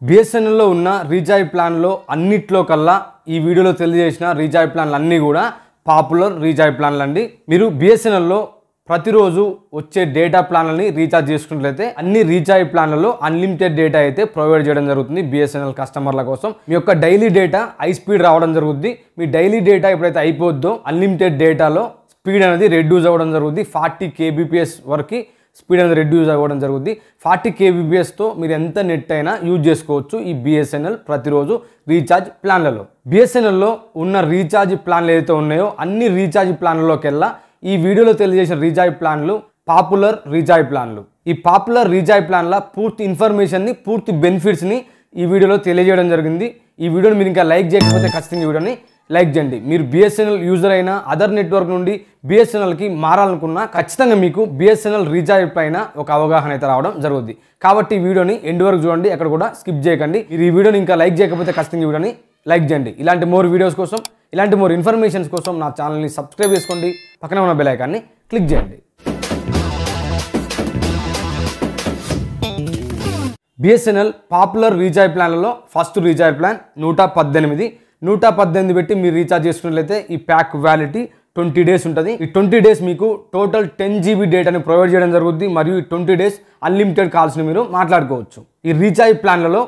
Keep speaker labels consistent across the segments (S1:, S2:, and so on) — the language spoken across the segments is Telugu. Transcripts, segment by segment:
S1: బిఎస్ఎన్ఎల్ లో ఉన్న రీఛార్జ్ ప్లాన్ లో అన్నిట్లో కల్లా ఈ వీడియోలో తెలియజేసిన రీఛార్జ్ ప్లాన్లు అన్నీ కూడా పాపులర్ రీఛార్జ్ ప్లాన్లు అండి. మీరు బిఎస్ఎన్ఎల్ లో ప్రతిరోజు వచ్చే డేటా ప్లాన్లని రీఛార్జ్ చేసుకున్నట్లయితే అన్ని రీఛార్జ్ ప్లాన్లలో అన్లిమిటెడ్ డేటా అయితే ప్రొవైడ్ చేయడం జరుగుతుంది బిఎస్ఎన్ఎల్ కస్టమర్ల కోసం. మీ యొక్క డైలీ డేటా హై స్పీడ్ రావడం జరుగుతుంది. మీ డైలీ డేటా ఎప్పుడైతే అయిపోద్దో అన్లిమిటెడ్ డేటాలో స్పీడ్ అనేది రెడ్యూస్ అవ్వడం జరుగుతుంది. 40 kbps వరకు స్పీడ్ అనేది రెడ్యూస్ అవ్వడం జరుగుతుంది. 40 kbpsతో మీరు ఎంత నెట్ అయినా యూజ్ చేసుకోవచ్చు ఈ బిఎస్ఎన్ఎల్ ప్రతిరోజు రీఛార్జ్ ప్లాన్లలో. బిఎస్ఎన్ఎల్లో ఉన్న రీఛార్జ్ ప్లాన్లు ఏదైతే ఉన్నాయో అన్ని రీఛార్జ్ ప్లాన్లలోకెల్లా ఈ వీడియోలో తెలియజేసిన రీఛార్జ్ ప్లాన్లు పాపులర్ రీఛార్జ్ ప్లాన్లు. ఈ పాపులర్ రీఛార్జ్ ప్లాన్ల పూర్తి ఇన్ఫర్మేషన్ని, పూర్తి బెనిఫిట్స్ని ఈ వీడియోలో తెలియజేయడం జరిగింది. ఈ వీడియోని మీరు ఇంకా లైక్ చేయకపోతే ఖచ్చితంగా ఈ వీడియోని లైక్ చేయండి. మీరు బిఎస్ఎన్ఎల్ యూజర్ అయినా అదర్ నెట్వర్క్ నుండి బిఎస్ఎన్ఎల్కి మారాలనుకున్నా ఖచ్చితంగా మీకు బిఎస్ఎన్ఎల్ రీఛార్జ్ పైన ఒక అవగాహన అయితే రావడం జరుగుతుంది. కాబట్టి ఈ వీడియోని ఎండ్ వరకు చూడండి, ఎక్కడ కూడా స్కిప్ చేయకండి. మీరు ఈ వీడియోని ఇంకా లైక్ చేయకపోతే ఖచ్చితంగా ఈ వీడియోని లైక్ చేయండి. ఇలాంటి మోర్ వీడియోస్ కోసం, ఇలాంటి మోర్ ఇన్ఫర్మేషన్స్ కోసం నా ఛానల్ని సబ్స్క్రైబ్ చేసుకోండి, పక్కన ఉన్న బెల్ ఐకాన్ని క్లిక్ చేయండి. బిఎస్ఎన్ఎల్ పాపులర్ రీఛార్జ్ ప్లాన్లలో ఫస్ట్ రీఛార్జ్ ప్లాన్ 118 పెట్టి మీరు రీఛార్జ్ చేసుకున్నట్లయితే ఈ ప్యాక్ వ్యాలిటీ 20 days ఉంటుంది. ఈ 20 days మీకు టోటల్ 10 GB డేటాని ప్రొవైడ్ చేయడం జరుగుతుంది. మరియు ఈ 20 days అన్లిమిటెడ్ కాల్స్ని మీరు మాట్లాడుకోవచ్చు. ఈ రీఛార్జ్ ప్లాన్లలో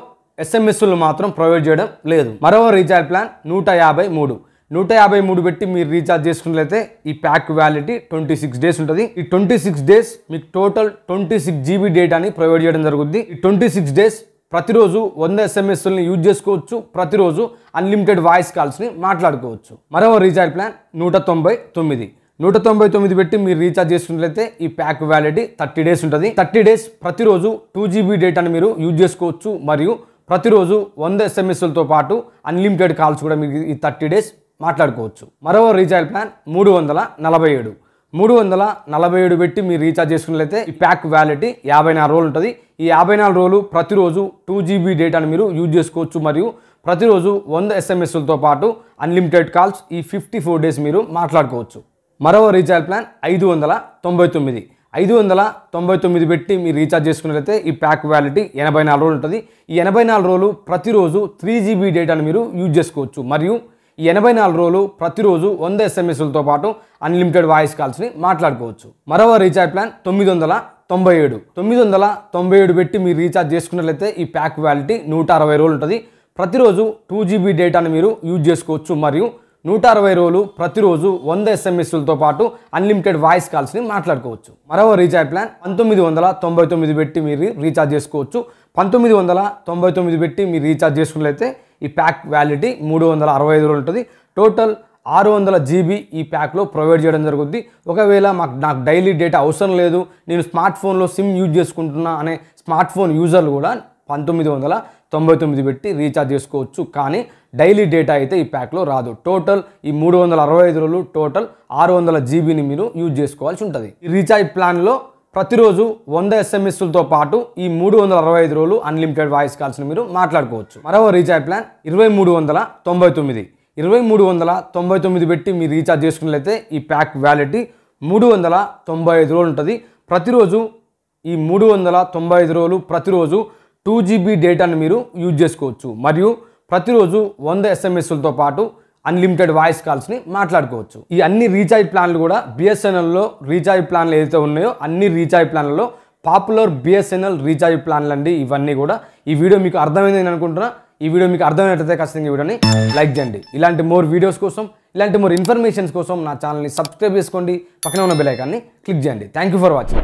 S1: SMS-లు మాత్రం ప్రొవైడ్ చేయడం లేదు. మరో రీఛార్జ్ ప్లాన్ 153 పెట్టి మీరు రీఛార్జ్ చేసుకున్నట్లయితే ఈ ప్యాక్ వ్యాలిటీ 26 days ఉంటుంది. ఈ 26 days మీకు టోటల్ 26 GB డేటాని ప్రొవైడ్ చేయడం జరుగుతుంది. ఈ 26 days ప్రతిరోజు 100 SMS-లని యూజ్ చేసుకోవచ్చు. ప్రతిరోజు అన్లిమిటెడ్ వాయిస్ కాల్స్ని మాట్లాడుకోవచ్చు. మరో రీఛార్జ్ ప్లాన్ 199 పెట్టి మీరు రీఛార్జ్ చేసుకున్నట్లయితే ఈ ప్యాక్ వ్యాలిటీ 30 days ఉంటుంది. 30 days ప్రతిరోజు 2 GB డేటాని మీరు యూజ్ చేసుకోవచ్చు. మరియు ప్రతిరోజు 100 SMS-లతో పాటు అన్లిమిటెడ్ కాల్స్ కూడా మీరు ఈ 30 days మాట్లాడుకోవచ్చు. మరో రీఛార్జ్ ప్లాన్ 347 పెట్టి మీరు రీఛార్జ్ చేసుకున్నట్లయితే ఈ ప్యాక్ వ్యాలిటీ 54 రోజులు ఉంటుంది. ఈ 54 రోజులు ప్రతిరోజు 2 GB డేటాను మీరు యూజ్ చేసుకోవచ్చు. మరియు ప్రతిరోజు 100 SMS-లతో పాటు అన్లిమిటెడ్ కాల్స్ ఈ 54 days మీరు మాట్లాడుకోవచ్చు. మరో రీఛార్జ్ ప్లాన్ 599 పెట్టి మీరు రీఛార్జ్ చేసుకున్నట్లయితే ఈ ప్యాక్ వ్యాలిటీ 84 రోజులు ఉంటుంది. ఈ 84 రోజులు ప్రతిరోజు 3 GB డేటాను మీరు యూజ్ చేసుకోవచ్చు. మరియు ఈ 84 రోజులు ప్రతిరోజు 100 SMS-లతో పాటు అన్లిమిటెడ్ వాయిస్ కాల్స్ని మాట్లాడుకోవచ్చు. మరో రీఛార్జ్ ప్లాన్ 997 పెట్టి మీరు రీఛార్జ్ చేసుకున్నట్లయితే ఈ ప్యాక్ వ్యాలిటీ 160 రోజులు ఉంటుంది. ప్రతిరోజు 2 GB డేటాను మీరు యూజ్ చేసుకోవచ్చు. మరియు 160 రోజులు ప్రతిరోజు 100 SMS-లతో పాటు అన్లిమిటెడ్ వాయిస్ కాల్స్ని మాట్లాడుకోవచ్చు. మరో రీఛార్జ్ ప్లాన్ 1999 పెట్టి మీరు రీఛార్జ్ చేసుకోవచ్చు. 1999 పెట్టి మీరు రీఛార్జ్ చేసుకున్నట్లయితే ఈ ప్యాక్ వ్యాలిటీ 365 రోజులు ఉంటుంది. టోటల్ 600 GB ఈ ప్యాక్లో ప్రొవైడ్ చేయడం జరుగుతుంది. ఒకవేళ నాకు డైలీ డేటా అవసరం లేదు, నేను స్మార్ట్ ఫోన్లో సిమ్ యూజ్ చేసుకుంటున్నా అనే స్మార్ట్ ఫోన్ యూజర్లు కూడా 1999 పెట్టి రీఛార్జ్ చేసుకోవచ్చు. కానీ డైలీ డేటా అయితే ఈ ప్యాక్లో రాదు. టోటల్ ఈ 365 రోజులు టోటల్ 600 GBని మీరు యూజ్ చేసుకోవాల్సి ఉంటుంది. ఈ రీఛార్జ్ ప్లాన్లో ప్రతిరోజు 100 SMS-లతో పాటు ఈ 365 రోజులు అన్లిమిటెడ్ వాయిస్ కాల్స్ని మీరు మాట్లాడుకోవచ్చు. మరో రీఛార్జ్ ప్లాన్ 2399 పెట్టి మీరు రీఛార్జ్ చేసుకున్నట్లయితే ఈ ప్యాక్ వ్యాలిటీ 395 రోజులు ఉంటుంది. ప్రతిరోజు ఈ 395 రోజులు ప్రతిరోజు 2 GB డేటాను మీరు యూజ్ చేసుకోవచ్చు. మరియు ప్రతిరోజు 100 SMS-లతో పాటు అన్లిమిటెడ్ వాయిస్ కాల్స్ని మాట్లాడుకోవచ్చు. ఈ అన్ని రీఛార్జ్ ప్లాన్లు కూడా బిఎస్ఎన్ఎల్లో రీఛార్జ్ ప్లాన్లు ఏదైతే ఉన్నాయో అన్ని రీఛార్జ్ ప్లాన్లలో పాపులర్ బిఎస్ఎన్ఎల్ రీఛార్జ్ ప్లాన్లు అండి ఇవన్నీ కూడా. ఈ వీడియో మీకు అర్థమైందని అనుకుంటున్నా. ఈ వీడియో మీకు అర్థమైనట్లయితే ఖచ్చితంగా ఈ వీడియోని లైక్ చేయండి. ఇలాంటి మోర్ వీడియోస్ కోసం, ఇలాంటి మోర్ ఇన్ఫర్మేషన్స్ కోసం నా ఛానల్ని సబ్స్క్రైబ్ చేసుకోండి, పక్కన ఉన్న బెల్ ఐకాన్ని క్లిక్ చేయండి. Thank you for watching.